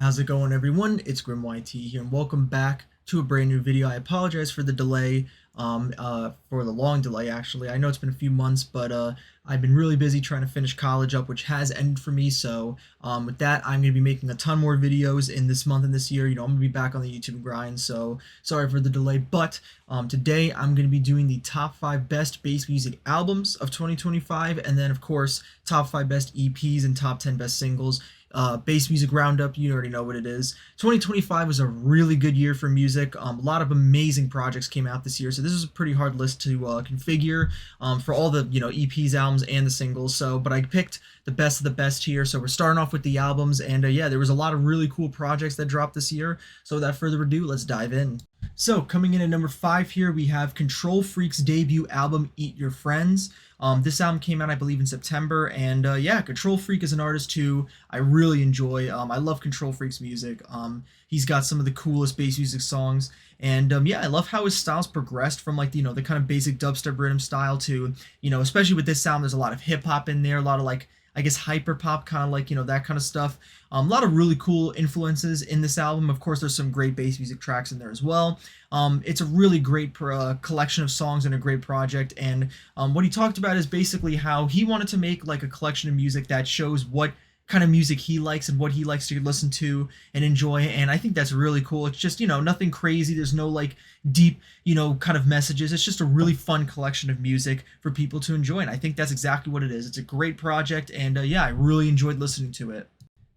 How's it going, everyone? It's GriimYT here, and welcome back to a brand new video. I apologize for the delay, for the long delay, actually. I know it's been a few months, but I've been really busy trying to finish college up, which has ended for me. So with that, I'm going to be making a ton more videos in this month and this year. I'm going to be back on the YouTube grind, so sorry for the delay. But today, I'm going to be doing the top 5 best bass music albums of 2025, and then, of course, top 5 best EPs and top 10 best singles. Bass music roundup, you already know what it is. 2025 was a really good year for music. A lot of amazing projects came out this year, so this is a pretty hard list to configure for all the EPs, albums, and the singles. But I picked the best of the best here. So we're starting off with the albums, and yeah, there was a lot of really cool projects that dropped this year. So without further ado, let's dive in. So coming in at number 5 here, we have Control Freak's debut album, Eat Your Friends. This album came out, I believe, in September, and yeah, Control Freak is an artist who I really enjoy. I love Control Freak's music. He's got some of the coolest bass music songs, and yeah, I love how his style's progressed from like the kind of basic dubstep rhythm style to especially with this sound, there's a lot of hip hop in there, a lot of like I guess hyper pop, kind of like that kind of stuff. A lot of really cool influences in this album. Of course, there's some great bass music tracks in there as well. It's a really great collection of songs and a great project. And what he talked about is basically how he wanted to make like a collection of music that shows what kind of music he likes and what he likes to listen to and enjoy. And I think that's really cool. It's just nothing crazy. There's no like deep kind of messages. It's just a really fun collection of music for people to enjoy, and I think that's exactly what it is. It's a great project, and yeah, I really enjoyed listening to it.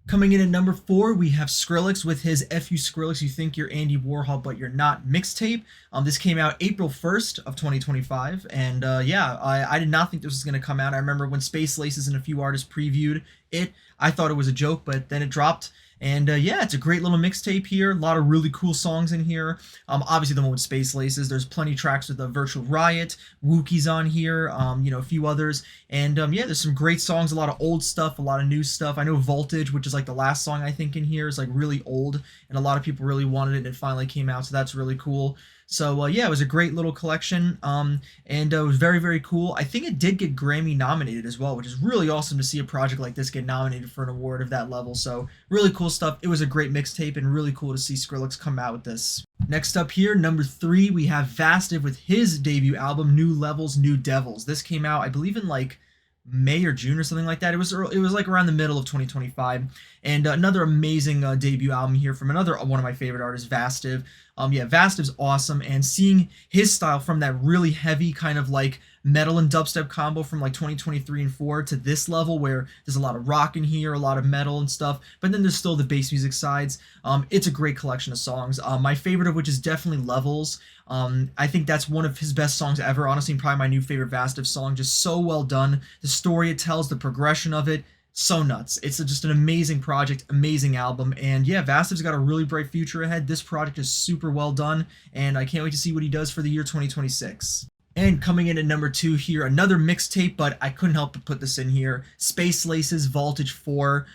Coming in at number 4, we have Skrillex with his F You Skrillex, You Think You're Andy Warhol But You're Not mixtape. This came out April 1st of 2025, and yeah, I did not think this was going to come out. I remember when Space Laces and a few artists previewed it, I thought it was a joke, but then it dropped. And yeah, it's a great little mixtape here. A lot of really cool songs in here. Obviously, the one with Space Laces. There's plenty of tracks with Virtual Riot, Wookie's on here, a few others. And yeah, there's some great songs, a lot of old stuff, a lot of new stuff. I know Vaultage, which is like the last song I think in here, is like really old, and a lot of people really wanted it, and it finally came out, so that's really cool. So yeah, it was a great little collection, and it was very, very cool. I think it did get Grammy nominated as well, which is really awesome to see a project like this get nominated for an award of that level. So really cool stuff. It was a great mixtape, and really cool to see Skrillex come out with this. Next up here, number 3, we have Vastive with his debut album, New Levels, New Devils. This came out, I believe, in like May or June or something like that. It was like around the middle of 2025, and another amazing debut album here from another one of my favorite artists, Vastive. Yeah, Vastive's awesome, and seeing his style from that really heavy kind of like metal and dubstep combo from like 2023 and 4 to this level where there's a lot of rock in here, a lot of metal and stuff, but then there's still the bass music sides. It's a great collection of songs. My favorite of which is definitely Levels. I think that's one of his best songs ever, honestly, probably my new favorite Vastive song. Just so well done. The story it tells, the progression of it, so nuts. It's just an amazing project, amazing album, and yeah, Vastive's got a really bright future ahead. This project is super well done, and I can't wait to see what he does for the year 2026. And coming in at number 2 here, another mixtape, but I couldn't help but put this in here. Space Laces, Vaultage 4.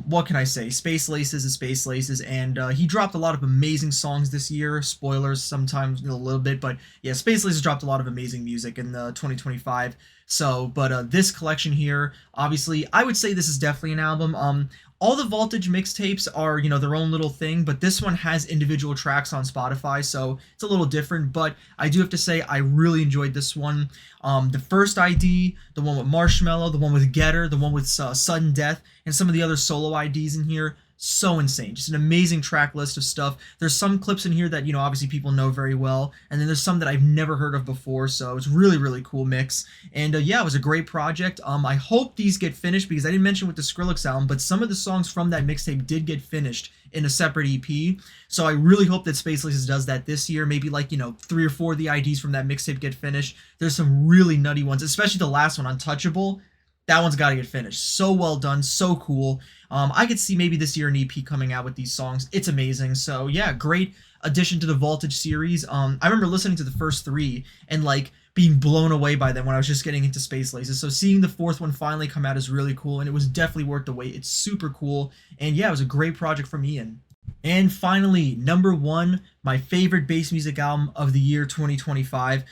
What can I say? Space Laces is Space Laces, and he dropped a lot of amazing songs this year. Spoilers sometimes a little bit, but yeah, Space Laces dropped a lot of amazing music in 2025. So, but this collection here, obviously, I would say this is definitely an album. All the Vaultage mixtapes are, their own little thing, but this one has individual tracks on Spotify, so it's a little different, but I do have to say I really enjoyed this one. The first ID, the one with Marshmello, the one with Getter, the one with Sudden Death, and some of the other solo IDs in here, so insane. Just an amazing track list of stuff. There's some clips in here that, obviously people know very well, and then there's some that I've never heard of before, so it's really, really cool mix. And yeah, it was a great project. I hope these get finished, because I didn't mention with the Skrillex album, but some of the songs from that mixtape did get finished in a separate EP, so I really hope that Space Laces does that this year. Maybe like, 3 or 4 of the IDs from that mixtape get finished. There's some really nutty ones, especially the last one, Untouchable. That one's got to get finished. So well done, so cool. I could see maybe this year an EP coming out with these songs. It's amazing. So yeah, great addition to the Vaultage series. I remember listening to the first 3 and like being blown away by them when I was just getting into Space Laces. So seeing the 4th one finally come out is really cool, and it was definitely worth the wait. It's super cool, and yeah, it was a great project from Ian. And finally, number one, my favorite bass music album of the year 2025.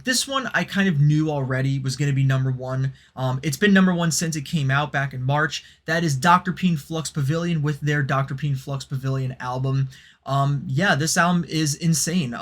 This one I kind of knew already was going to be number one. It's been number one since it came out back in March. That is Dr. Peen Flux Pavilion with their Dr. Peen Flux Pavilion album. Yeah, this album is insane.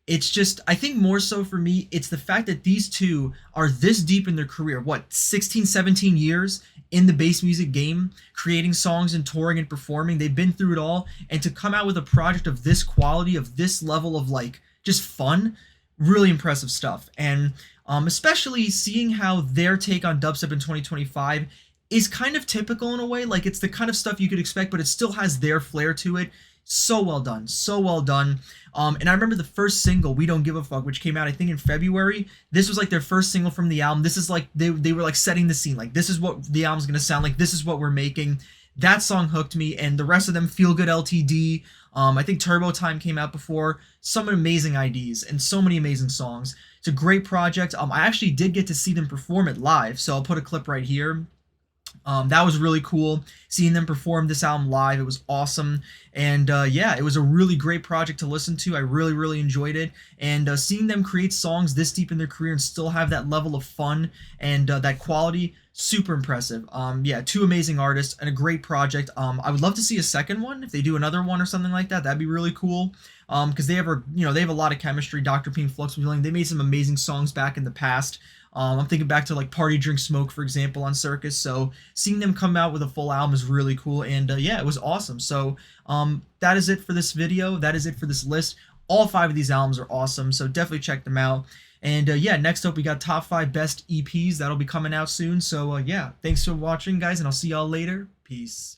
It's just, I think more so for me, it's the fact that these two are this deep in their career. What, 16, 17 years in the bass music game, creating songs and touring and performing. They've been through it all. And to come out with a project of this quality, of this level of like just fun, really impressive stuff. And especially seeing how their take on dubstep in 2025 is kind of typical in a way. Like it's the kind of stuff you could expect, but it still has their flair to it. So well done, so well done. And I remember the first single, "We Don't Give a Fuck," which came out I think in February. This was like their first single from the album. This is like they were like setting the scene. Like this is what the album's gonna sound like. This is what we're making. That song hooked me, and the rest of them, "Feel Good," "LTD." I think "Turbo Time" came out before. Some amazing IDs and so many amazing songs. It's a great project. I actually did get to see them perform it live, so I'll put a clip right here. That was really cool seeing them perform this album live. It was awesome. And yeah, it was a really great project to listen to. I really, really enjoyed it. And seeing them create songs this deep in their career and still have that level of fun and that quality, super impressive. Yeah, two amazing artists and a great project. I would love to see a second one. If they do another one or something like that, that'd be really cool. Because they have a lot of chemistry. Dr. Peen, Flux, Pavilion, they made some amazing songs back in the past. I'm thinking back to like "Party Drink Smoke," for example, on Circus. So seeing them come out with a full album is really cool. And yeah, it was awesome. So that is it for this video. That is it for this list. All 5 of these albums are awesome. So definitely check them out. And yeah, next up we got top 5 best EPs. That'll be coming out soon. So yeah, thanks for watching, guys, and I'll see y'all later. Peace.